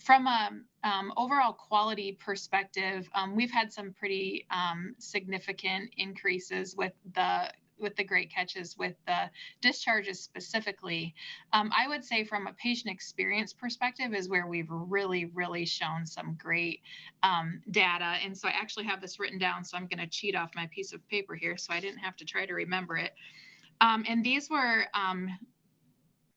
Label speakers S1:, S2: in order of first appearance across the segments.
S1: From a overall quality perspective, we've had some pretty significant increases with the great catches with the discharges specifically. I would say from a patient experience perspective is where we've really shown some great data. And so I actually have this written down, so I'm going to cheat off my piece of paper here so I didn't have to try to remember it. And these were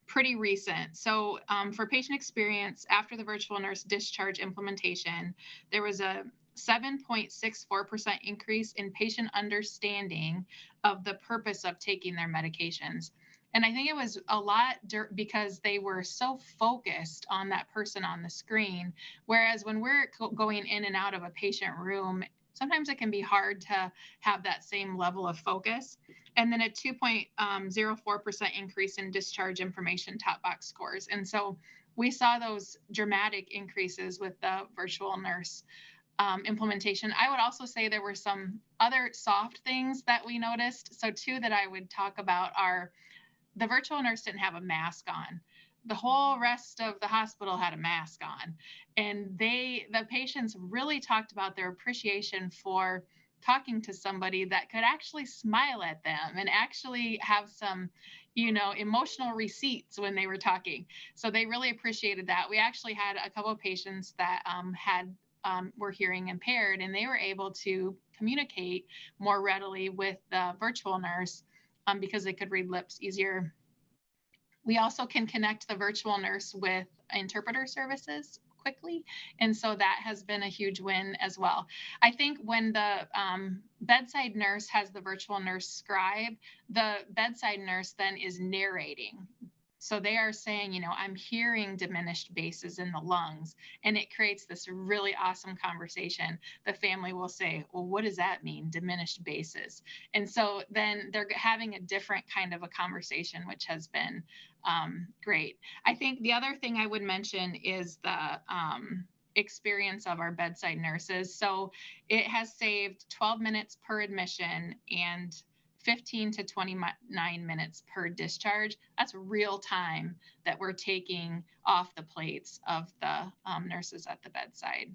S1: pretty recent. So for patient experience, after the virtual nurse discharge implementation, there was a 7.64% increase in patient understanding of the purpose of taking their medications. And I think it was a lot because they were so focused on that person on the screen. Whereas when we're going in and out of a patient room, sometimes it can be hard to have that same level of focus. And then a 2.04% increase in discharge information top box scores. And so we saw those dramatic increases with the virtual nurse implementation. I would also say there were some other soft things that we noticed. So two that I would talk about are the virtual nurse didn't have a mask on. The whole rest of the hospital had a mask on. And the patients really talked about their appreciation for talking to somebody that could actually smile at them and actually have some, emotional receipts when they were talking. So they really appreciated that. We actually had a couple of patients that were hearing impaired, and they were able to communicate more readily with the virtual nurse because they could read lips easier. We also can connect the virtual nurse with interpreter services quickly. And so that has been a huge win as well. I think when the bedside nurse has the virtual nurse scribe, the bedside nurse then is narrating. So they are saying, I'm hearing diminished bases in the lungs, and it creates this really awesome conversation. The family will say, well, what does that mean, diminished bases? And so then they're having a different kind of a conversation, which has been great. I think the other thing I would mention is the experience of our bedside nurses. So it has saved 12 minutes per admission and 15 to 29 minutes per discharge. That's real time that we're taking off the plates of the nurses at the bedside.